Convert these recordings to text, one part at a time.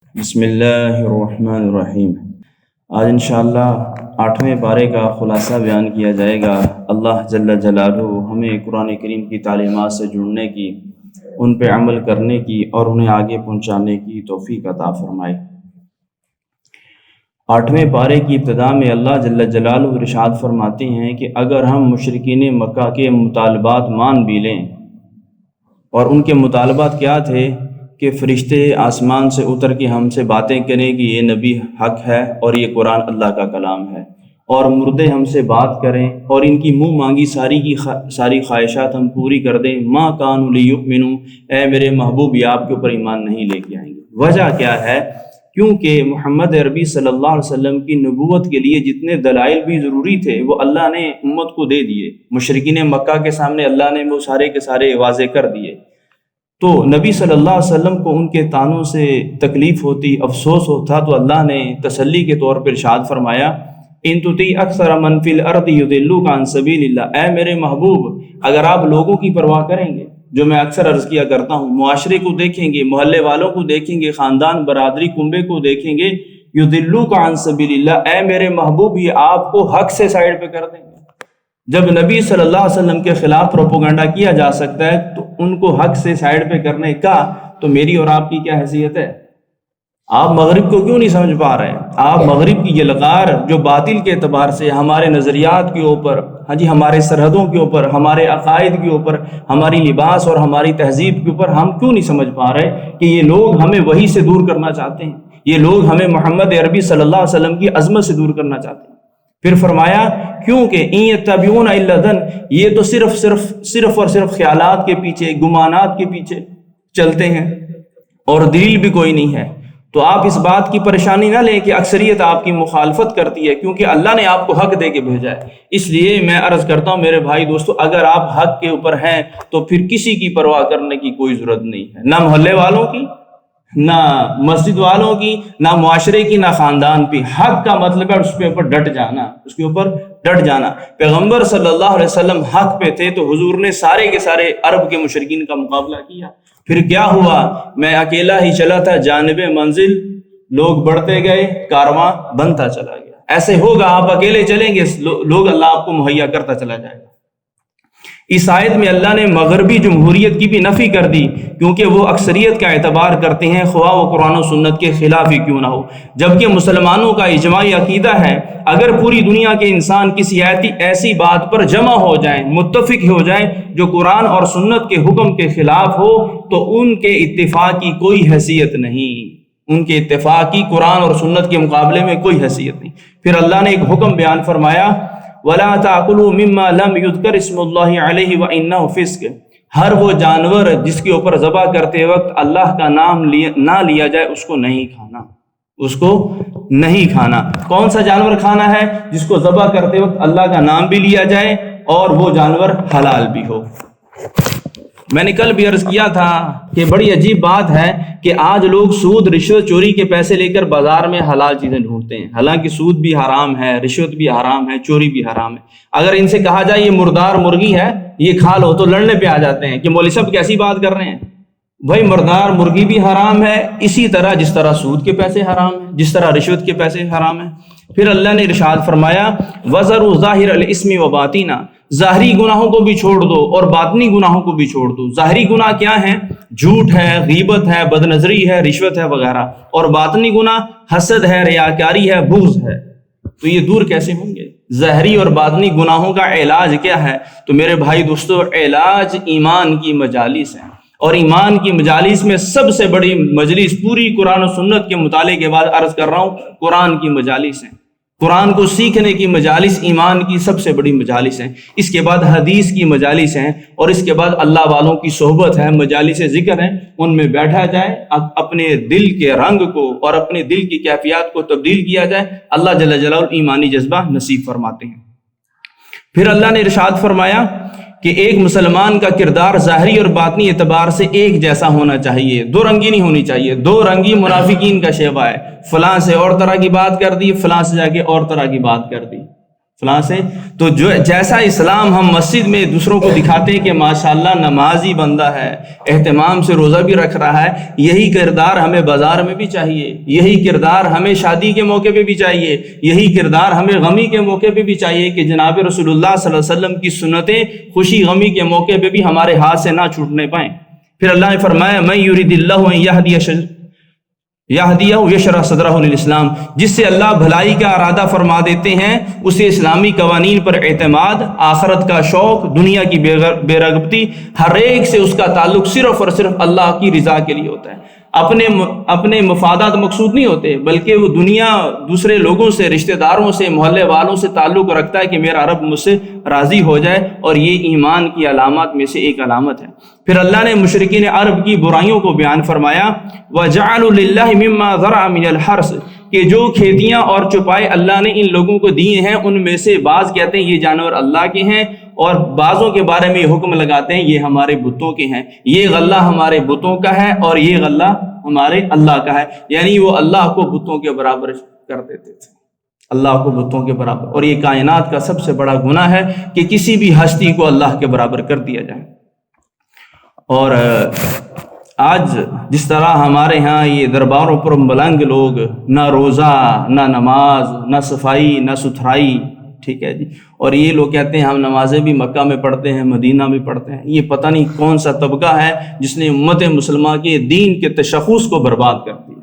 بسم اللہ الرحمن الرحیم۔ آج انشاءاللہ 8ویں پارے کا خلاصہ بیان کیا جائے گا۔ اللہ جل جلالہ ہمیں قرآن کریم کی تعلیمات سے جڑنے کی، ان پہ عمل کرنے کی اور انہیں آگے پہنچانے کی توفیق عطا فرمائے۔ 8ویں پارے کی ابتدا میں اللہ جل جلالہ ارشاد فرماتے ہیں کہ اگر ہم مشرکین مکہ کے مطالبات مان بھی لیں، اور ان کے مطالبات کیا تھے کہ فرشتے آسمان سے اتر کے ہم سے باتیں کریں کہ یہ نبی حق ہے اور یہ قرآن اللہ کا کلام ہے، اور مردے ہم سے بات کریں اور ان کی منہ مانگی ساری خواہشات ہم پوری کر دیں، ما کانوا لیؤمنوا، اے میرے محبوب یہ آپ کے اوپر ایمان نہیں لے کے آئیں گے۔ وجہ کیا ہے؟ کیونکہ محمد عربی صلی اللہ علیہ وسلم کی نبوت کے لیے جتنے دلائل بھی ضروری تھے وہ اللہ نے امت کو دے دیے۔ مشرکین مکہ کے سامنے اللہ نے وہ سارے کے سارے واضح کر دیے، تو نبی صلی اللہ علیہ وسلم کو ان کے طعنوں سے تکلیف ہوتی، افسوس ہوتا، تو اللہ نے تسلی کے طور پر ارشاد فرمایا ان تطیع اکثر من فی الارض یضلوک عن سبیل اللہ، اے میرے محبوب اگر آپ لوگوں کی پرواہ کریں گے، جو میں اکثر عرض کیا کرتا ہوں، معاشرے کو دیکھیں گے، محلے والوں کو دیکھیں گے، خاندان برادری کنبے کو دیکھیں گے، یضلوک عن سبیل اللہ، اے میرے محبوب یہ آپ کو حق سے سائڈ پہ کر دیں گے۔ جب نبی صلی اللہ علیہ وسلم کے خلاف پروپیگنڈا کیا جا سکتا ہے تو ان کو حق سے سائڈ پہ کرنے کا تو میری اور آپ کی کیا حیثیت ہے؟ آپ مغرب کو کیوں نہیں سمجھ پا رہے ہیں؟ آپ مغرب کی یہ لغار جو باطل کے اعتبار سے ہمارے نظریات کے اوپر، ہمارے سرحدوں کے اوپر، ہمارے عقائد کے اوپر، ہماری لباس اور ہماری تہذیب کے اوپر ہم کیوں نہیں سمجھ پا رہے کہ یہ لوگ ہمیں وحی سے دور کرنا چاہتے ہیں، یہ لوگ ہمیں محمد عربی صلی اللہ علیہ وسلم کی عظمت سے دور کرنا چاہتے ہیں۔ پھر فرمایا کیونکہ ان یتبعون الا الظن، یہ تو صرف اور صرف خیالات کے پیچھے، گمانات کے پیچھے چلتے ہیں اور دلیل بھی کوئی نہیں ہے۔ تو آپ اس بات کی پریشانی نہ لیں کہ اکثریت آپ کی مخالفت کرتی ہے، کیونکہ اللہ نے آپ کو حق دے کے بھیجا ہے۔ اس لیے میں عرض کرتا ہوں میرے بھائی دوستو، اگر آپ حق کے اوپر ہیں تو پھر کسی کی پرواہ کرنے کی کوئی ضرورت نہیں ہے، نہ محلے والوں کی، نہ مسجد والوں کی، نہ معاشرے کی، نہ خاندان کی۔ حق کا مطلب ہے اس کے اوپر ڈٹ جانا، اس کے اوپر ڈٹ جانا۔ پیغمبر صلی اللہ علیہ وسلم حق پہ تھے تو حضور نے سارے کے سارے عرب کے مشرکین کا مقابلہ کیا۔ پھر کیا ہوا؟ میں اکیلا ہی چلا تھا جانب منزل، لوگ بڑھتے گئے، کارواں بنتا چلا گیا۔ ایسے ہوگا، آپ اکیلے چلیں گے، لوگ اللہ آپ کو مہیا کرتا چلا جائے گا۔ اس آیت میں اللہ نے مغربی جمہوریت کی بھی نفی کر دی، کیونکہ وہ اکثریت کا اعتبار کرتے ہیں خواہ وہ قرآن و سنت کے خلاف ہی کیوں نہ ہو، جبکہ مسلمانوں کا اجماعی عقیدہ ہے اگر پوری دنیا کے انسان کسی ایسی بات پر جمع ہو جائیں، متفق ہو جائیں جو قرآن اور سنت کے حکم کے خلاف ہو، تو ان کے اتفاق کی کوئی حیثیت نہیں، ان کے اتفاق کی قرآن اور سنت کے مقابلے میں کوئی حیثیت نہیں۔ پھر اللہ نے ایک حکم بیان فرمایا وَلَا تَأْكُلُوا مِمَّا لَمْ يُذْكَرِ اسْمُ اللَّهِ عَلَيْهِ وَإِنَّهُ فِسْقٌ، ہر وہ جانور جس کے اوپر ذبح کرتے وقت اللہ کا نام نہ لیا جائے اس کو نہیں کھانا، اس کو نہیں کھانا۔ کون سا جانور کھانا ہے؟ جس کو ذبح کرتے وقت اللہ کا نام بھی لیا جائے اور وہ جانور حلال بھی ہو۔ میں نے کل بھی عرض کیا تھا کہ بڑی عجیب بات ہے کہ آج لوگ سود، رشوت، چوری کے پیسے لے کر بازار میں حلال چیزیں ڈھونڈتے ہیں، حالانکہ سود بھی حرام ہے، رشوت بھی حرام ہے، چوری بھی حرام ہے۔ اگر ان سے کہا جائے یہ مردار مرغی ہے یہ کھا لو تو لڑنے پہ آ جاتے ہیں کہ مولوی صاحب کیسی بات کر رہے ہیں۔ بھائی مردار مرغی بھی حرام ہے، اسی طرح جس طرح سود کے پیسے حرام ہیں، جس طرح رشوت کے پیسے حرام ہیں۔ پھر اللہ نے ارشاد فرمایا وَذَرُوا ظَاهِرَ الْإِثْمِ وَبَاطِنَهُ، ظاہری گناہوں کو بھی چھوڑ دو اور باطنی گناہوں کو بھی چھوڑ دو۔ ظاہری گناہ کیا ہیں؟ جھوٹ ہے، غیبت ہے، بدنظری ہے، رشوت ہے وغیرہ، اور باطنی گناہ حسد ہے، ریاکاری ہے، بغض ہے۔ تو یہ دور کیسے ہوں گے؟ ظاہری اور باطنی گناہوں کا علاج کیا ہے؟ تو میرے بھائی دوستو، علاج ایمان کی مجالس ہے، اور ایمان کی مجالس میں سب سے بڑی مجلس پوری قرآن و سنت کے مطالعے کے بعد عرض کر رہا ہوں قرآن کی مجالس ہیں۔ قرآن کو سیکھنے کی مجالس ایمان کی سب سے بڑی مجالس ہیں، اس کے بعد حدیث کی مجالس ہیں، اور اس کے بعد اللہ والوں کی صحبت ہے، مجالس ذکر ہیں، ان میں بیٹھا جائے، اپنے دل کے رنگ کو اور اپنے دل کی کیفیات کو تبدیل کیا جائے۔ اللہ جل جلالہ ایمانی جذبہ نصیب فرماتے ہیں۔ پھر اللہ نے ارشاد فرمایا کہ ایک مسلمان کا کردار ظاہری اور باطنی اعتبار سے ایک جیسا ہونا چاہیے، دو رنگی نہیں ہونی چاہیے۔ دو رنگی منافقین کا شیوا ہے، فلاں سے اور طرح کی بات کر دی، فلاں سے جا کے اور طرح کی بات کر دی۔ فلاں سے. تو جو جیسا اسلام ہم مسجد میں دوسروں کو دکھاتے ہیں کہ ماشاءاللہ نمازی بندہ ہے، اہتمام سے روزہ بھی رکھ رہا ہے، یہی کردار ہمیں بازار میں بھی چاہیے، یہی کردار ہمیں شادی کے موقع پہ بھی چاہیے، یہی کردار ہمیں غمی کے موقع پہ بھی چاہیے کہ جناب رسول اللہ صلی اللہ علیہ وسلم کی سنتیں خوشی غمی کے موقع پہ بھی ہمارے ہاتھ سے نہ چھوٹنے پائیں. پھر اللہ نے فرمایا من یرید اللہ ان یہدیہ یشرح صدرہ للاسلام، جس سے اللہ بھلائی کا ارادہ فرما دیتے ہیں اسے اسلامی قوانین پر اعتماد، آخرت کا شوق، دنیا کی بے رغبتی، ہر ایک سے اس کا تعلق صرف اور صرف اللہ کی رضا کے لیے ہوتا ہے. اپنے مفادات مقصود نہیں ہوتے، بلکہ وہ دنیا دوسرے لوگوں سے، رشتہ داروں سے، محلے والوں سے تعلق رکھتا ہے کہ میرا رب مجھ سے راضی ہو جائے، اور یہ ایمان کی علامات میں سے ایک علامت ہے. پھر اللہ نے مشرکین عرب کی برائیوں کو بیان فرمایا وَجَعَلُوا لِلَّهِ مِمَّا ذَرَعَ مِنَ الْحَرْثِ، کہ جو کھیتیاں اور چوپائے اللہ نے ان لوگوں کو دیے ہیں ان میں سے بعض کہتے ہیں یہ جانور اللہ کے ہیں، اور بعضوں کے بارے میں یہ حکم لگاتے ہیں یہ ہمارے بتوں کے ہیں، یہ غلہ ہمارے بتوں کا ہے اور یہ غلہ ہمارے اللہ کا ہے. یعنی وہ اللہ کو بتوں کے برابر کر دیتے تھے، اللہ کو بتوں کے برابر. اور یہ کائنات کا سب سے بڑا گناہ ہے کہ کسی بھی ہستی کو اللہ کے برابر کر دیا جائے. اور آج جس طرح ہمارے ہاں یہ درباروں پر ملنگ لوگ نہ روزہ، نہ نماز، نہ صفائی، نہ ستھرائی، ٹھیک ہے جی، اور یہ لوگ کہتے ہیں ہم نمازیں بھی مکہ میں پڑھتے ہیں، مدینہ میں پڑھتے ہیں. یہ پتہ نہیں کون سا طبقہ ہے جس نے امت مسلمہ کے دین کے تشخص کو برباد کر دیا،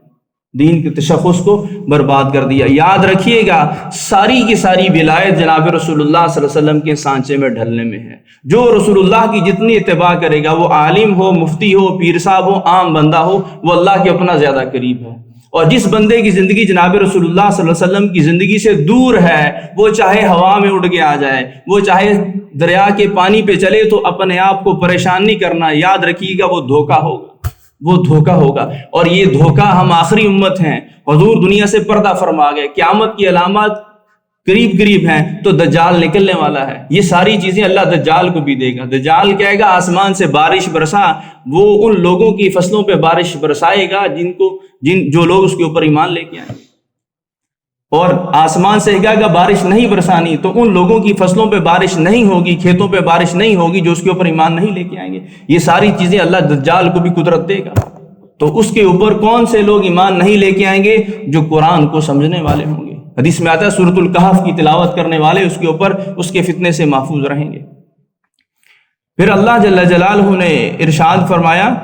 دین کے تشخص کو برباد کر دیا. یاد رکھیے گا ساری کی ساری ولایت جناب رسول اللہ صلی اللہ علیہ وسلم کے سانچے میں ڈھلنے میں ہے. جو رسول اللہ کی جتنی اتباع کرے گا، وہ عالم ہو، مفتی ہو، پیر صاحب ہو، عام بندہ ہو، وہ اللہ کے اپنا زیادہ قریب ہے. اور جس بندے کی زندگی جناب رسول اللہ صلی اللہ علیہ وسلم کی زندگی سے دور ہے، وہ چاہے ہوا میں اڑ کے آ جائے، وہ چاہے دریا کے پانی پہ چلے، تو اپنے آپ کو پریشان نہیں کرنا. یاد رکھیے گا وہ دھوکہ ہوگا، وہ دھوکہ ہوگا. اور یہ دھوکہ ہم آخری امت ہیں، حضور دنیا سے پردہ فرما گئے، قیامت کی علامات قریب قریب ہیں، تو دجال نکلنے والا ہے. یہ ساری چیزیں اللہ دجال کو بھی دے گا. دجال کہے گا آسمان سے بارش برسا، وہ ان لوگوں کی فصلوں پہ بارش برسائے گا جو لوگ اس کے اوپر ایمان لے کے آئیں گے. اور آسمان سے کہے گا بارش نہیں برسانی، تو ان لوگوں کی فصلوں پہ بارش نہیں ہوگی، کھیتوں پہ بارش نہیں ہوگی جو اس کے اوپر ایمان نہیں لے کے آئیں گے. یہ ساری چیزیں اللہ دجال کو بھی قدرت دے گا. تو اس کے اوپر کون سے لوگ ایمان نہیں لے کے آئیں گے؟ جو قرآن کو سمجھنے والے ہوں گے. حدیث میں آتا ہے سورۃ الکہف کی تلاوت کرنے والے اس کے اوپر اس کے فتنے سے محفوظ رہیں گے. پھر اللہ جل جلالہ نے ارشاد فرمایا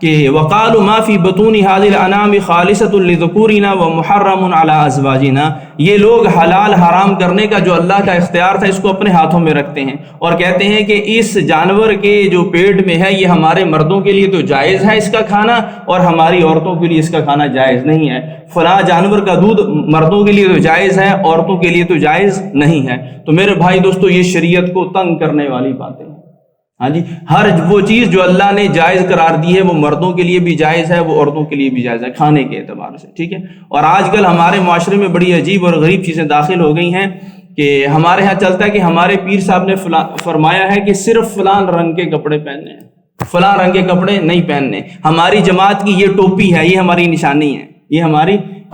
کہ وَقَالُوا مَا فِي بُطُونِ هَٰذِهِ الْأَنْعَامِ خَالِصَةٌ لِذُكُورِنَا وَمُحَرَّمٌ عَلَىٰ أَزْوَاجِنَا. یہ لوگ حلال حرام کرنے کا جو اللہ کا اختیار تھا اس کو اپنے ہاتھوں میں رکھتے ہیں اور کہتے ہیں کہ اس جانور کے جو پیٹ میں ہے یہ ہمارے مردوں کے لیے تو جائز ہے اس کا کھانا، اور ہماری عورتوں کے لیے اس کا کھانا جائز نہیں ہے. فلاں جانور کا دودھ مردوں کے لیے تو جائز ہے، عورتوں کے لیے تو جائز نہیں ہے. تو میرے بھائی دوستو، یہ شریعت کو تنگ کرنے والی باتیں ہیں. ہاں جی، ہر وہ چیز جو اللہ نے جائز قرار دی ہے وہ مردوں کے لیے بھی جائز ہے، وہ عورتوں کے لیے بھی جائز ہے کھانے کے اعتبار سے، ٹھیک ہے. اور آج کل ہمارے معاشرے میں بڑی عجیب اور غریب چیزیں داخل ہو گئی ہیں کہ ہمارے ہاں چلتا ہے کہ ہمارے پیر صاحب نے فرمایا ہے کہ صرف فلاں رنگ کے کپڑے پہننے ہیں، فلاں رنگ کے کپڑے نہیں پہننے. ہماری جماعت کی یہ ٹوپی ہے، یہ ہماری نشانی ہے،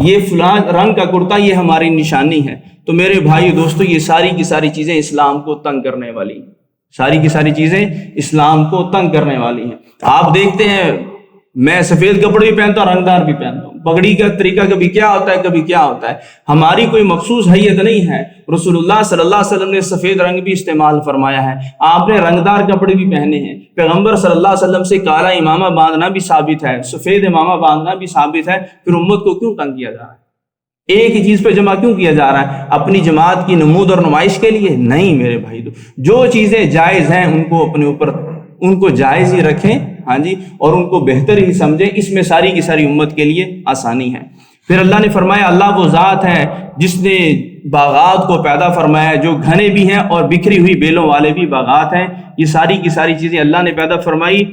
یہ فلاں رنگ کا کرتا یہ ہماری نشانی ہے. تو میرے بھائی دوستو، یہ ساری کی ساری چیزیں اسلام کو تنگ کرنے والی ہیں، ساری کی ساری چیزیں اسلام کو تنگ کرنے والی ہیں. آپ دیکھتے ہیں میں سفید کپڑے بھی پہنتا ہوں، رنگدار بھی پہنتا ہوں. پگڑی کا طریقہ کبھی کیا ہوتا ہے، کبھی کیا ہوتا ہے. ہماری کوئی مخصوص حیت نہیں ہے. رسول اللہ صلی اللہ علیہ وسلم نے سفید رنگ بھی استعمال فرمایا ہے، آپ نے رنگدار کپڑے بھی پہنے ہیں. پیغمبر صلی اللہ علیہ وسلم سے کالا امامہ باندھنا بھی ثابت ہے، سفید امامہ باندھنا بھی ثابت ہے. پھر امت کو کیوں تنگ کیا جا رہا ہے؟ ایک ہی چیز پہ جمع کیوں کیا جا رہا ہے؟ اپنی جماعت کی نمود اور نمائش کے لیے نہیں میرے بھائی. جو چیزیں جائز ہیں ان کو اپنے اوپر ان کو جائز ہی رکھیں، ہاں جی، اور ان کو بہتر ہی سمجھیں. اس میں ساری کی ساری امت کے لیے آسانی ہے. پھر اللہ نے فرمایا اللہ وہ ذات ہے جس نے باغات کو پیدا فرمایا ہے، جو گھنے بھی ہیں اور بکھری ہوئی بیلوں والے بھی باغات ہیں. یہ ساری کی ساری چیزیں اللہ نے پیدا فرمائی.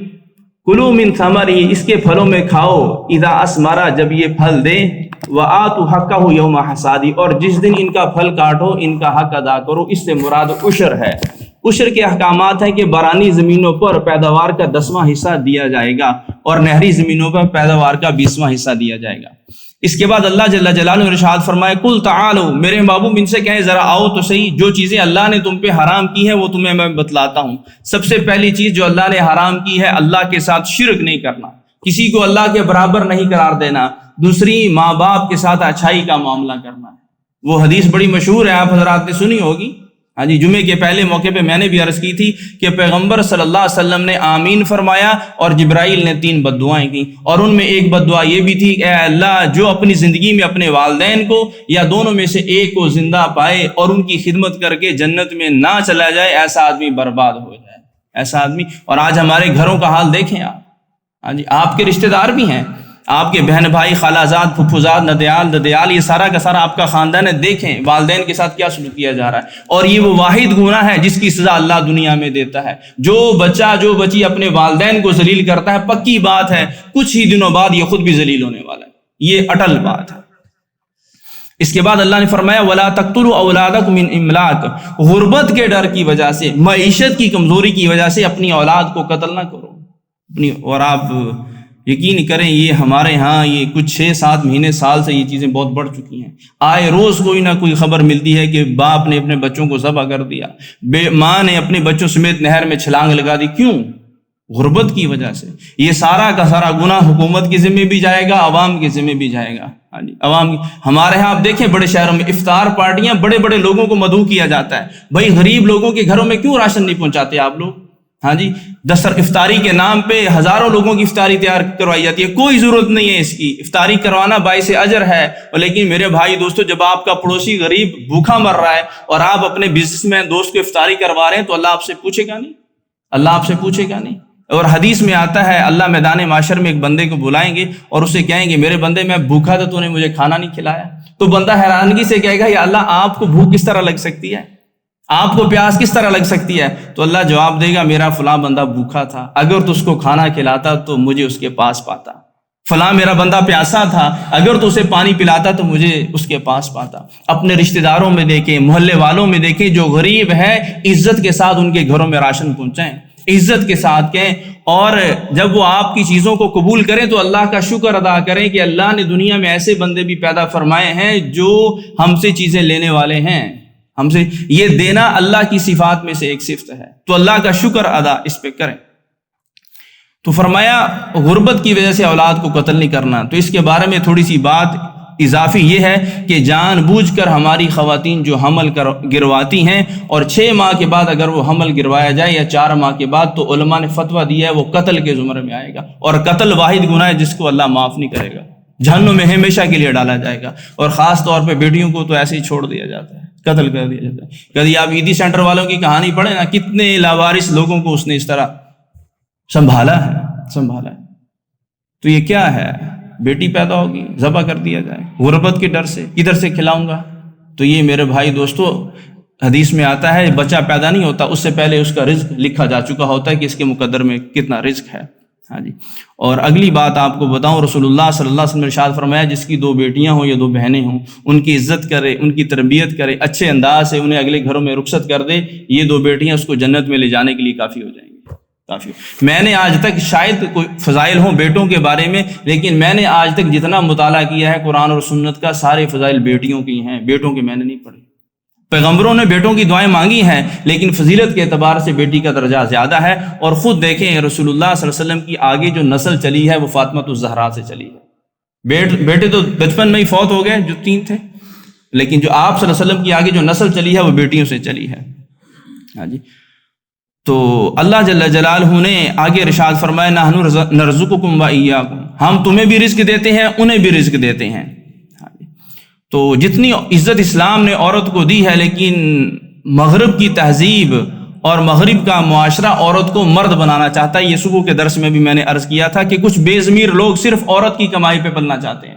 کلوا من ثمرہ، اس کے پھلوں میں کھاؤ، اذا اثمر، جب یہ پھل دیں، وآتوا حقہ یوم حصادہ، اور جس دن ان کا پھل کاٹو ان کا حق ادا کرو. اس سے مراد عشر ہے. عشر کے احکامات ہیں کہ بارانی زمینوں پر پیداوار کا 10واں حصہ دیا جائے گا اور نہری زمینوں پر پیداوار کا 20واں حصہ دیا جائے گا. اس کے بعد اللہ جل جلالہ نے ارشاد فرمایا قل تعالوا، میرے محبوب ان سے کہیں ذرا آؤ تو صحیح، جو چیزیں اللہ نے تم پہ حرام کی ہیں وہ تمہیں میں بتلاتا ہوں۔ سب سے پہلی چیز جو اللہ نے حرام کی ہے، اللہ کے ساتھ شرک نہیں کرنا، کسی کو اللہ کے برابر نہیں قرار دینا۔ دوسری، ماں باپ کے ساتھ اچھائی کا معاملہ کرنا ہے۔ وہ حدیث بڑی مشہور ہے، آپ حضرات نے سنی ہوگی۔ ہاں جی، جمعے کے پہلے موقع پہ میں نے بھی عرض کی تھی کہ پیغمبر صلی اللہ علیہ وسلم نے آمین فرمایا اور جبرائیل نے 3 بد دعائیں کی، اور ان میں ایک بد دعا یہ بھی تھی کہ اے اللہ، جو اپنی زندگی میں اپنے والدین کو یا دونوں میں سے ایک کو زندہ پائے اور ان کی خدمت کر کے جنت میں نہ چلا جائے، ایسا آدمی برباد ہو جائے، ایسا آدمی۔ اور آج ہمارے گھروں کا حال دیکھیں آپ، ہاں جی، آپ کے رشتہ دار بھی ہیں، آپ کے بہن بھائی، خالہ زاد، پھپھو زاد، ندیال ددیال، یہ سارا کا سارا آپ کا خاندان ہے، دیکھیں والدین کے ساتھ کیا سلوک کیا جا رہا ہے۔ اور یہ وہ واحد گناہ ہے جس کی سزا اللہ دنیا میں دیتا ہے۔ جو بچہ جو بچی اپنے والدین کو ذلیل کرتا ہے، پکی بات ہے کچھ ہی دنوں بعد یہ خود بھی ذلیل ہونے والا ہے، یہ اٹل بات ہے۔ اس کے بعد اللہ نے فرمایا وَلَا تَقْتُلُوا أَوْلَادَكُم مِّنْ إِمْلَاقٍ، غربت کے ڈر کی وجہ سے، معیشت کی کمزوری کی وجہ سے اپنی اولاد کو قتل نہ کرو۔ اور آپ یقین کریں، یہ ہمارے ہاں یہ کچھ 6-7 مہینے سال سے یہ چیزیں بہت بڑھ چکی ہیں۔ آئے روز کوئی نہ کوئی خبر ملتی ہے کہ باپ نے اپنے بچوں کو ذبح کر دیا، ماں نے اپنے بچوں سمیت نہر میں چھلانگ لگا دی۔ کیوں؟ غربت کی وجہ سے۔ یہ سارا کا سارا گناہ حکومت کے ذمہ بھی جائے گا، عوام کے ذمہ بھی جائے گا۔ ہاں جی، عوام ہمارے ہاں آپ دیکھیں بڑے شہروں میں افطار پارٹیاں، بڑے بڑے لوگوں کو مدعو کیا جاتا ہے۔ بھائی غریب لوگوں کے گھروں میں کیوں راشن نہیں پہنچاتے آپ لوگ؟ ہاں جی، دستر افطاری کے نام پہ ہزاروں لوگوں کی افطاری تیار کروائی جاتی ہے، کوئی ضرورت نہیں ہے اس کی۔ افطاری کروانا باعث اجر ہے، لیکن میرے بھائی دوستو، جب آپ کا پڑوسی غریب بھوکا مر رہا ہے اور آپ اپنے بزنس مین دوست کو افطاری کروا رہے ہیں تو اللہ آپ سے پوچھے گا نہیں؟ اللہ آپ سے پوچھے گا نہیں؟ اور حدیث میں آتا ہے اللہ میدان معاشر میں ایک بندے کو بلائیں گے اور اسے کہیں گے میرے بندے میں بھوکا تھا، تو نے مجھے کھانا نہیں کھلایا۔ تو بندہ حیرانگی سے کہے گا یا اللہ، آپ کو بھوک کس طرح لگ سکتی ہے؟ آپ کو پیاس کس طرح لگ سکتی ہے؟ تو اللہ جواب دے گا میرا فلاں بندہ بھوکا تھا، اگر تو اس کو کھانا کھلاتا تو مجھے اس کے پاس پاتا۔ فلاں میرا بندہ پیاسا تھا، اگر تو اسے پانی پلاتا تو مجھے اس کے پاس پاتا۔ اپنے رشتہ داروں میں دیکھیں، محلے والوں میں دیکھیں، جو غریب ہے عزت کے ساتھ ان کے گھروں میں راشن پہنچائیں، عزت کے ساتھ کہیں، اور جب وہ آپ کی چیزوں کو قبول کریں تو اللہ کا شکر ادا کریں کہ اللہ نے دنیا میں ایسے بندے بھی پیدا فرمائے ہیں جو ہم سے چیزیں لینے والے ہیں، ہم سے یہ دینا اللہ کی صفات میں سے ایک صفت ہے، تو اللہ کا شکر ادا اس پہ کریں۔ تو فرمایا غربت کی وجہ سے اولاد کو قتل نہیں کرنا۔ تو اس کے بارے میں تھوڑی سی بات اضافی یہ ہے کہ جان بوجھ کر ہماری خواتین جو حمل گرواتی ہیں اور 6 ماہ کے بعد اگر وہ حمل گروایا جائے یا 4 ماہ کے بعد، تو علماء نے فتویٰ دیا ہے وہ قتل کے زمرے میں آئے گا، اور قتل واحد گناہ ہے جس کو اللہ معاف نہیں کرے گا، جہنم میں ہمیشہ کے لیے ڈالا جائے گا۔ اور خاص طور پہ بیٹیوں کو تو ایسے ہی چھوڑ دیا جاتا ہے، قتل کر دیا جاتا ہے۔ کبھی آپ عیدی سینٹر والوں کی کہانی پڑھیں نا، کتنے لاوارث لوگوں کو اس نے اس طرح سنبھالا ہے۔ تو یہ کیا ہے؟ بیٹی پیدا ہوگی ذبح کر دیا جائے، غربت کے ڈر سے، کدھر سے کھلاؤں گا؟ تو یہ میرے بھائی دوستو حدیث میں آتا ہے بچہ پیدا نہیں ہوتا اس سے پہلے اس کا رزق لکھا جا چکا ہوتا ہے کہ اس کے مقدر میں کتنا رزق ہے۔ ہاں جی، اور اگلی بات آپ کو بتاؤں، رسول اللہ صلی اللہ علیہ وسلم نے ارشاد فرمایا جس کی 2 بیٹیاں ہوں یا 2 بہنیں ہوں، ان کی عزت کرے، ان کی تربیت کرے، اچھے انداز سے انہیں اگلے گھروں میں رخصت کر دے، یہ 2 بیٹیاں اس کو جنت میں لے جانے کے لیے کافی ہو جائیں گی، کافی۔ میں نے آج تک شاید کوئی فضائل ہوں بیٹوں کے بارے میں، لیکن میں نے آج تک جتنا مطالعہ کیا ہے قرآن اور سنت کا، سارے فضائل بیٹیوں کی ہیں، بیٹوں کے میں نے نہیں پڑھے۔ پیغمبروں نے بیٹوں کی دعائیں مانگی ہیں، لیکن فضیلت کے اعتبار سے بیٹی کا درجہ زیادہ ہے۔ اور خود دیکھیں رسول اللہ صلی اللہ علیہ وسلم کی آگے جو نسل چلی ہے وہ فاطمہ الزہرا سے چلی ہے۔ بیٹے تو بچپن میں ہی فوت ہو گئے جو 3 تھے، لیکن جو آپ صلی اللہ علیہ وسلم کی آگے جو نسل چلی ہے وہ بیٹیوں سے چلی ہے۔ ہاں جی، تو اللہ جل جلالہ نے آگے ارشاد فرمایا نحن نرزقکم و ایاکم، ہم تمہیں بھی رزق دیتے ہیں انہیں بھی رزق دیتے ہیں۔ تو جتنی عزت اسلام نے عورت کو دی ہے، لیکن مغرب کی تہذیب اور مغرب کا معاشرہ عورت کو مرد بنانا چاہتا ہے۔ یہ صبح کے درس میں بھی میں نے عرض کیا تھا کہ کچھ بے ضمیر لوگ صرف عورت کی کمائی پہ پلنا چاہتے ہیں۔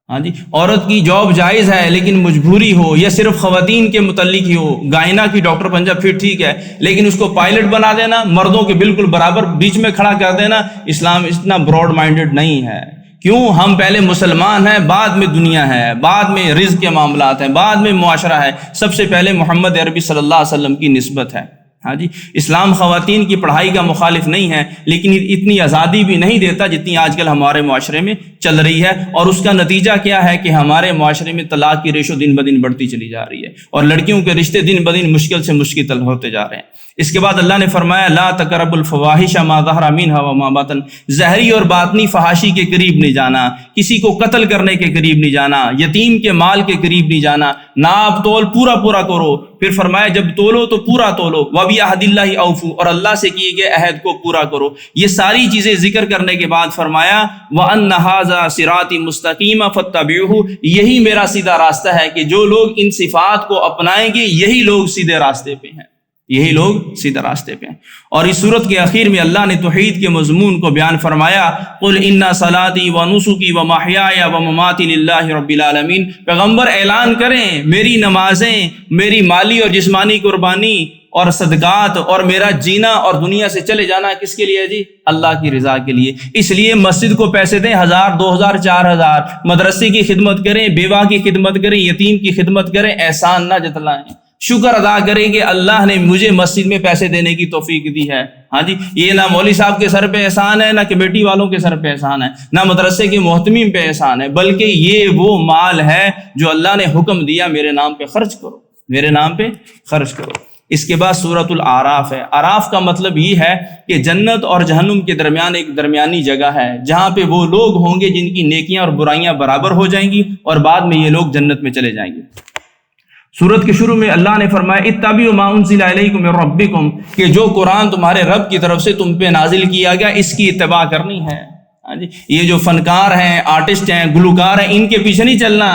ہاں جی، عورت کی جاب جائز ہے لیکن مجبوری ہو، یا صرف خواتین کے متعلق ہی ہو، گائنا کی ڈاکٹر بن جائے پھر ٹھیک ہے، لیکن اس کو پائلٹ بنا دینا، مردوں کے بالکل برابر بیچ میں کھڑا کر دینا، اسلام اتنا براڈ مائنڈڈ نہیں ہے۔ کیوں؟ ہم پہلے مسلمان ہیں، بعد میں دنیا ہے، بعد میں رزق کے معاملات ہیں، بعد میں معاشرہ ہے، سب سے پہلے محمد عربی صلی اللہ علیہ وسلم کی نسبت ہے۔ ہاں جی، اسلام خواتین کی پڑھائی کا مخالف نہیں ہے، لیکن اتنی آزادی بھی نہیں دیتا جتنی آج کل ہمارے معاشرے میں چل رہی ہے، اور اس کا نتیجہ کیا ہے کہ ہمارے معاشرے میں طلاق کی ریشو دن بدن بڑھتی چلی جا رہی ہے، اور لڑکیوں کے رشتے دن بدن مشکل سے مشکل ہوتے جا رہے ہیں۔ اس کے بعد اللہ نے فرمایا لا تقربوا الفواحش ما ظہر منها وما بطن، ظاہری اور باطنی فحاشی کے قریب نہیں جانا، کسی کو قتل کرنے کے قریب نہیں جانا، یتیم کے مال کے قریب نہیں جانا، ناپ تول پورا پورا کرو۔ پھر فرمایا جب تولو تو پورا تولو، وَبِعَهْدِ اللَّهِ أَوْفُوا، اور اللہ سے کیے گئے عہد کو پورا کرو۔ یہ ساری چیزیں ذکر کرنے کے بعد فرمایا وَأَنَّ هَذَا صِرَاطِي مُسْتَقِيمًا فَاتَّبِعُوهُ، یہی میرا سیدھا راستہ ہے کہ جو لوگ ان صفات کو اپنائیں گے یہی لوگ سیدھے راستے پہ ہیں، یہی لوگ سیدھے راستے پہ ہیں۔ اور اس صورت کے اخیر میں اللہ نے توحید کے مضمون کو بیان فرمایا قُلْ إِنَّ صَلَاتِي وَنُسُكِي وَمَحْيَايَ وَمَمَاتِي لِلَّهِ رَبِّ الْعَالَمِينَ، پیغمبر اعلان کریں میری نمازیں، میری مالی اور جسمانی قربانی اور صدقات اور میرا جینا اور دنیا سے چلے جانا کس کے لیے جی؟ اللہ کی رضا کے لیے۔ اس لیے مسجد کو پیسے دیں 1000 2000 4000، مدرسے کی خدمت کریں، بیوہ کی خدمت کریں، یتیم کی خدمت کریں، احسان نہ جتلائیں، شکر ادا کریں کہ اللہ نے مجھے مسجد میں پیسے دینے کی توفیق دی ہے۔ ہاں جی، یہ نہ مولوی صاحب کے سر پہ احسان ہے، نہ کمیٹی والوں کے سر پہ احسان ہے، نہ مدرسے کے محتمین پہ احسان ہے، بلکہ یہ وہ مال ہے جو اللہ نے حکم دیا میرے نام پہ خرچ کرو، میرے نام پہ خرچ کرو۔ اس کے بعد سورۃ الاعراف ہے۔ اعراف کا مطلب یہ ہے کہ جنت اور جہنم کے درمیان ایک درمیانی جگہ ہے جہاں پہ وہ لوگ ہوں گے جن کی نیکیاں اور برائیاں برابر ہو جائیں گی، اور بعد میں یہ لوگ جنت میں چلے جائیں گے۔ سورت کے شروع میں اللہ نے فرمایا اتبعوا ما انزل الیکم من ربکم، کہ جو قرآن تمہارے رب کی طرف سے تم پہ نازل کیا گیا اس کی اتباع کرنی ہے۔ ہاں جی، یہ جو فنکار ہیں، آرٹسٹ ہیں، گلوکار ہیں، ان کے پیچھے نہیں چلنا،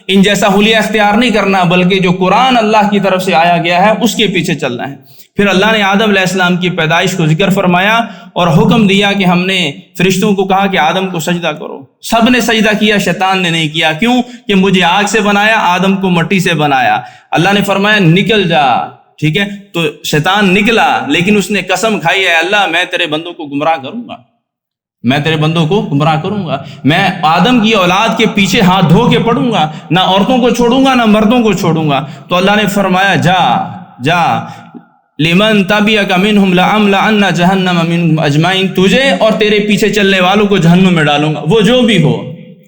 ان جیسا حلیہ اختیار نہیں کرنا، بلکہ جو قرآن اللہ کی طرف سے آیا گیا ہے اس کے پیچھے چلنا ہے۔ پھر اللہ نے آدم علیہ السلام کی پیدائش کو ذکر فرمایا اور حکم دیا کہ ہم نے فرشتوں کو کہا کہ آدم کو سجدہ کرو، سب نے سجدہ کیا، شیطان نے نہیں کیا۔ کیوں؟ کہ مجھے آگ سے بنایا، آدم کو مٹی سے بنایا۔ اللہ نے فرمایا نکل جا، ٹھیک ہے، تو شیطان نکلا، لیکن اس نے قسم کھائی ہے اللہ میں تیرے بندوں کو گمراہ کروں گا، میں تیرے بندوں کو گمراہ کروں گا، میں آدم کی اولاد کے پیچھے ہاتھ دھو کے پڑوں گا، نہ عورتوں کو چھوڑوں گا نہ مردوں کو چھوڑوں گا۔ تو اللہ نے فرمایا جا جا لمن تبعک منہم لأملأن جہنم منہم اجمعین، تجھے اور تیرے پیچھے چلنے والوں کو جہنم میں ڈالوں گا، وہ جو بھی ہو،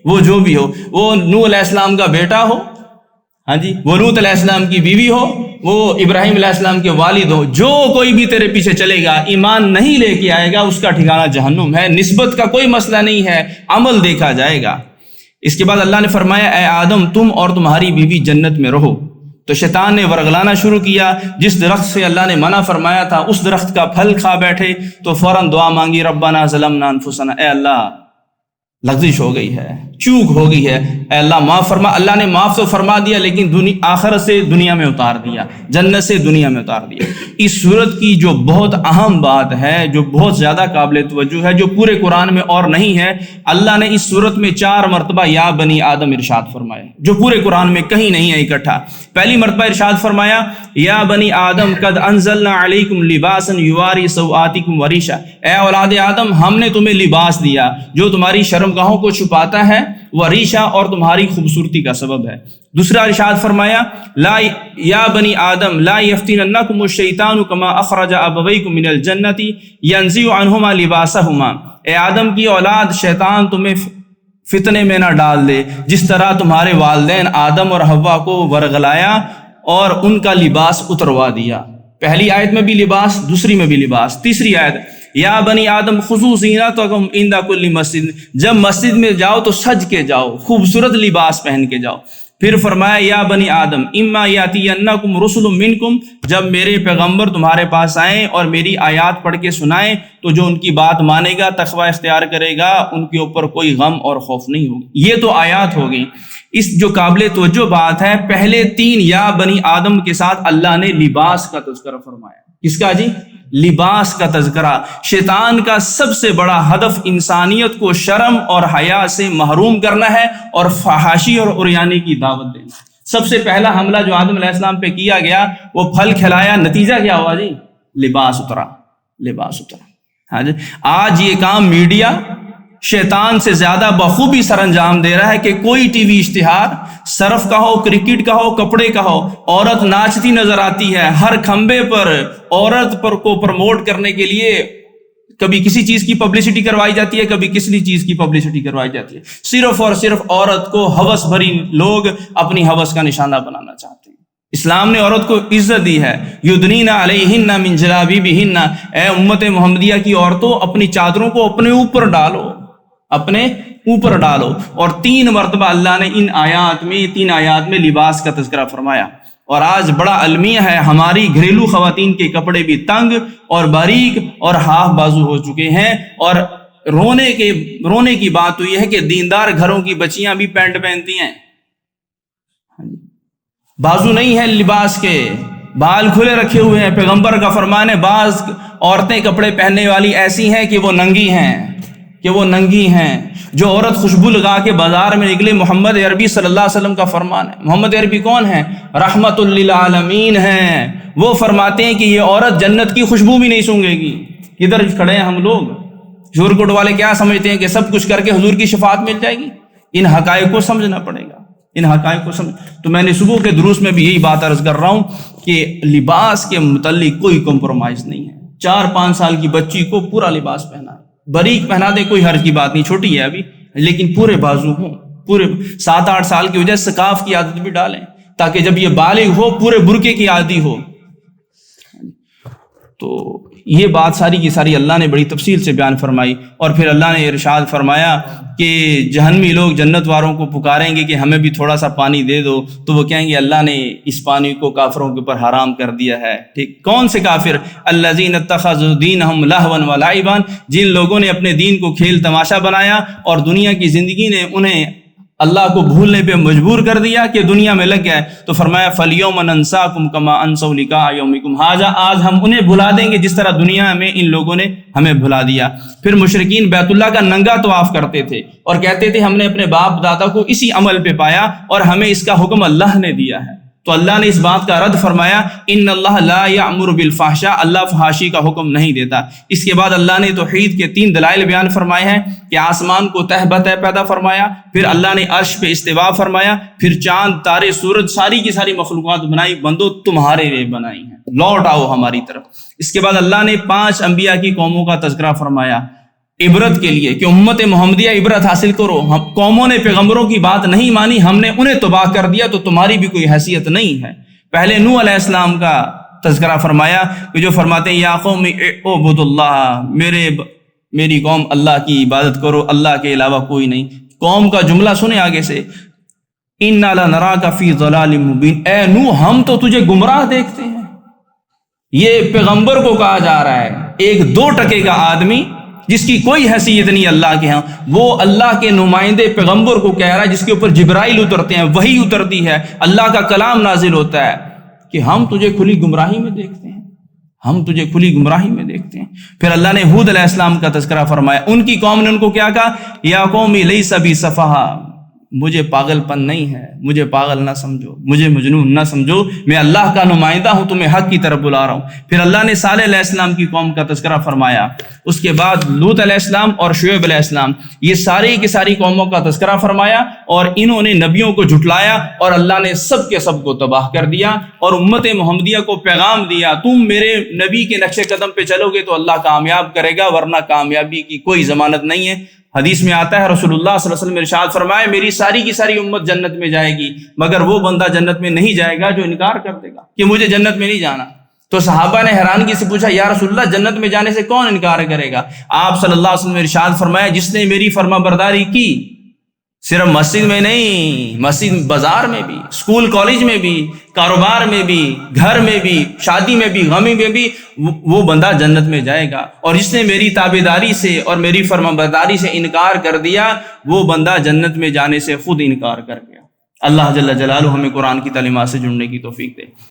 وہ جو بھی ہو، وہ نوح علیہ السلام کا بیٹا ہو، ہاں جی، وہ لوط علیہ السلام کی بیوی ہو، وہ ابراہیم علیہ السلام کے والد ہو، جو کوئی بھی تیرے پیچھے چلے گا ایمان نہیں لے کے آئے گا اس کا ٹھکانہ جہنم ہے۔ نسبت کا کوئی مسئلہ نہیں ہے، عمل دیکھا جائے گا۔ اس کے بعد اللہ نے فرمایا اے آدم تم اور تمہاری بیوی جنت میں رہو۔ تو شیطان نے ورغلانا شروع کیا، جس درخت سے اللہ نے منع فرمایا تھا اس درخت کا پھل کھا بیٹھے، تو فوراً دعا مانگی ربنا ظلمنا انفسنا، اے اللہ لغزش ہو گئی ہے، چوک ہو گئی ہے، اے اللہ معاف فرما۔ اللہ نے معاف تو فرما دیا لیکن آخرت سے دنیا میں اتار دیا، جنت سے دنیا میں اتار دیا۔ اس صورت کی جو بہت اہم بات ہے، جو بہت زیادہ قابل توجہ ہے، جو پورے قرآن میں اور نہیں ہے، اللہ نے اس صورت میں 4 مرتبہ یا بنی آدم ارشاد فرمایا، جو پورے قرآن میں کہیں نہیں ہے اکٹھا۔ پہلی مرتبہ ارشاد فرمایا یا بنی آدم قد انزلنا علیکم لباسا یواری سوآتکم وریشا، اے اولاد آدم ہم نے تمہیں لباس دیا جو تمہاری شرمگاہوں کو چھپاتا ہے، وریشا اور تمہاری خوبصورتی کا سبب ہے۔ دوسرا ارشاد فرمایا لا یا بنی آدم لا یفتننکم الشیطان کما اخرج ابویکم من الجنۃ ینزع عنہما لباسہما، اے آدم کی اولاد شیطان تمہیں فتنے میں نہ ڈال دے جس طرح تمہارے والدین آدم اور حوا کو ورغلایا اور ان کا لباس اتروا دیا۔ پہلی آیت میں بھی لباس، دوسری میں بھی لباس۔ تیسری آیت یا بنی آدم خذوا زینتکم عند کل مسجد، جب مسجد میں جاؤ تو سج کے جاؤ، خوبصورت لباس پہن کے جاؤ۔ پھر فرمایا یا بنی آدم اما یاتینکم رسل منکم، جب میرے پیغمبر تمہارے پاس آئیں اور میری آیات پڑھ کے سنائیں تو جو ان کی بات مانے گا، تقوی اختیار کرے گا، ان کے اوپر کوئی غم اور خوف نہیں ہوگی۔ یہ تو آیات ہو گئی۔ اس جو قابل توجہ بات ہے، پہلے 3 یا بنی آدم کے ساتھ اللہ نے لباس کا تذکرہ فرمایا۔ کس کا جی؟ لباس کا تذکرہ۔ شیطان کا سب سے بڑا ہدف انسانیت کو شرم اور حیا سے محروم کرنا ہے اور فحاشی اور عریانی کی دعوت دینا۔ سب سے پہلا حملہ جو آدم علیہ السلام پہ کیا گیا وہ پھل کھلایا، نتیجہ کیا ہوا جی؟ لباس اترا، لباس اترا۔ ہاں جی، آج یہ کام میڈیا شیطان سے زیادہ بخوبی سر انجام دے رہا ہے کہ کوئی ٹی وی اشتہار صرف کا ہو، کرکٹ کا ہو، کپڑے کا ہو، عورت ناچتی نظر آتی ہے ہر کھمبے پر. عورت پر کو پروموٹ کرنے کے لیے کبھی کسی چیز کی پبلسٹی کروائی جاتی ہے، کبھی کسی چیز کی پبلسٹی کروائی جاتی ہے، صرف اور صرف عورت کو ہوس بھری لوگ اپنی ہوس کا نشانہ بنانا چاہتے ہیں. اسلام نے عورت کو عزت دی ہے. یدنین علیہن من جلابیبہن، اے امت محمدیہ کی عورتوں اپنی چادروں کو اپنے اوپر ڈالو، اپنے اوپر ڈالو. اور 3 مرتبہ اللہ نے ان تین آیات میں لباس کا تذکرہ فرمایا. اور آج بڑا المیہ ہے، ہماری گھریلو خواتین کے کپڑے بھی تنگ اور باریک اور ہاف بازو ہو چکے ہیں. اور رونے کی بات تو یہ ہے کہ دیندار گھروں کی بچیاں بھی پینٹ پہنتی ہیں، بازو نہیں ہے لباس کے، بال کھلے رکھے ہوئے ہیں. پیغمبر کا فرمان ہے بعض عورتیں کپڑے پہننے والی ایسی ہیں کہ وہ ننگی ہیں. جو عورت خوشبو لگا کے بازار میں نکلے، محمد عربی صلی اللہ علیہ وسلم کا فرمان ہے. محمد عربی کون ہے؟ رحمت للعالمین ہیں. وہ فرماتے ہیں کہ یہ عورت جنت کی خوشبو بھی نہیں سونگھے گی. کدھر کھڑے ہیں ہم لوگ؟ شور کوٹ والے کیا سمجھتے ہیں کہ سب کچھ کر کے حضور کی شفاعت مل جائے گی؟ ان حقائق کو سمجھنا پڑے گا، ان حقائق کو سمجھ. تو میں نے صبح کے دروس میں بھی یہی بات عرض کر رہا ہوں کہ لباس کے متعلق کوئی کمپرومائز نہیں ہے. 4-5 سال کی بچی کو پورا لباس پہنا ہے، باریک پہنا دے، کوئی حرج کی بات نہیں، چھوٹی ہے ابھی، لیکن پورے بازو ہوں. پورے 7-8 سال کی وجہ سے سکاف کی عادت بھی ڈالیں تاکہ جب یہ بالغ ہو پورے برقعے کی عادی ہو. تو یہ بات ساری کی ساری اللہ نے بڑی تفصیل سے بیان فرمائی. اور پھر اللہ نے ارشاد فرمایا کہ جہنمی لوگ جنت والوں کو پکاریں گے کہ ہمیں بھی تھوڑا سا پانی دے دو، تو وہ کہیں گے اللہ نے اس پانی کو کافروں کے اوپر حرام کر دیا ہے. ٹھیک، کون سے کافر؟ الذین اتخذوا دینہم لہوا ولعبا، جن لوگوں نے اپنے دین کو کھیل تماشا بنایا اور دنیا کی زندگی نے انہیں اللہ کو بھولنے پہ مجبور کر دیا کہ دنیا میں لگ گئے. تو فرمایا فَالْيَوْمَ نَنْسَاكُمْ كَمَا أَنْسَوْا لِقَاءَ يَوْمِكُمْ هَٰذَا، آج ہم انہیں بھلا دیں گے جس طرح دنیا میں ان لوگوں نے ہمیں بھلا دیا. پھر مشرکین بیت اللہ کا ننگا طواف کرتے تھے اور کہتے تھے ہم نے اپنے باپ دادا کو اسی عمل پہ پایا اور ہمیں اس کا حکم اللہ نے دیا ہے. تو اللہ نے اس بات کا رد فرمایا ان اللہ لا یأمر بالفحشاء، اللہ فحاشی کا حکم نہیں دیتا. اس کے بعد اللہ نے توحید کے 3 دلائل بیان فرمائے ہیں کہ آسمان کو تہ بتہ پیدا فرمایا، پھر اللہ نے عرش پہ استوا فرمایا، پھر چاند تارے سورج ساری کی ساری مخلوقات بنائی، بندو تمہارے لیے بنائی ہیں، لوٹ آؤ ہماری طرف. اس کے بعد اللہ نے 5 انبیاء کی قوموں کا تذکرہ فرمایا عبرت کے لیے کہ امت محمدیہ عبرت حاصل کرو. قوموں نے پیغمبروں کی بات نہیں مانی، ہم نے انہیں تباہ کر دیا، تو تمہاری بھی کوئی حیثیت نہیں ہے. پہلے نوح علیہ السلام کا تذکرہ فرمایا کہ جو فرماتے ہیں یا قوم اعبدوا اللہ، میری قوم اللہ کی عبادت کرو، اللہ کے علاوہ کوئی نہیں. قوم کا جملہ سنیں آگے سے، انا لنراک فی ضلال مبین، اے نوح ہم تو تجھے گمراہ دیکھتے ہیں. یہ پیغمبر کو کہا جا رہا ہے، ایک 2 ٹکے کا آدمی جس کی کوئی حیثیت نہیں اللہ کے ہاں، وہ اللہ کے نمائندے پیغمبر کو کہہ رہا ہے جس کے اوپر جبرائیل اترتے ہیں، وحی اترتی ہے، اللہ کا کلام نازل ہوتا ہے کہ ہم تجھے کھلی گمراہی میں دیکھتے ہیں، ہم تجھے کھلی گمراہی میں دیکھتے ہیں. پھر اللہ نے ہود علیہ السلام کا تذکرہ فرمایا، ان کی قوم نے ان کو کیا کہا، یا قوم لیس بی سفہا، مجھے پاگل پن نہیں ہے، مجھے پاگل نہ سمجھو، مجھے مجنون نہ سمجھو، میں اللہ کا نمائندہ ہوں، تمہیں حق کی طرف بلا رہا ہوں. پھر اللہ نے صالح علیہ السلام کی قوم کا تذکرہ فرمایا. اس کے بعد لوط علیہ السلام اور شعیب علیہ السلام، یہ ساری کی ساری قوموں کا تذکرہ فرمایا اور انہوں نے نبیوں کو جھٹلایا اور اللہ نے سب کے سب کو تباہ کر دیا اور امت محمدیہ کو پیغام دیا تم میرے نبی کے نقش قدم پہ چلو گے تو اللہ کامیاب کرے گا، ورنہ کامیابی کی کوئی ضمانت نہیں ہے. حدیث میں آتا ہے رسول اللہ صلی اللہ علیہ وسلم ارشاد فرمائے میری ساری کی ساری امت جنت میں جائے گی مگر وہ بندہ جنت میں نہیں جائے گا جو انکار کر دے گا کہ مجھے جنت میں نہیں جانا. تو صحابہ نے حیرانگی سے پوچھا یا رسول اللہ جنت میں جانے سے کون انکار کرے گا؟ آپ صلی اللہ علیہ وسلم نے ارشاد فرمایا جس نے میری فرما برداری کی، صرف مسجد میں نہیں، مسجد بازار میں بھی، اسکول کالج میں بھی، کاروبار میں بھی، گھر میں بھی، شادی میں بھی، غمی میں بھی، وہ بندہ جنت میں جائے گا. اور جس نے میری تابعداری سے اور میری فرما برداری سے انکار کر دیا وہ بندہ جنت میں جانے سے خود انکار کر گیا. اللہ جل جلالہ ہمیں قرآن کی تعلیمات سے جڑنے کی توفیق دے.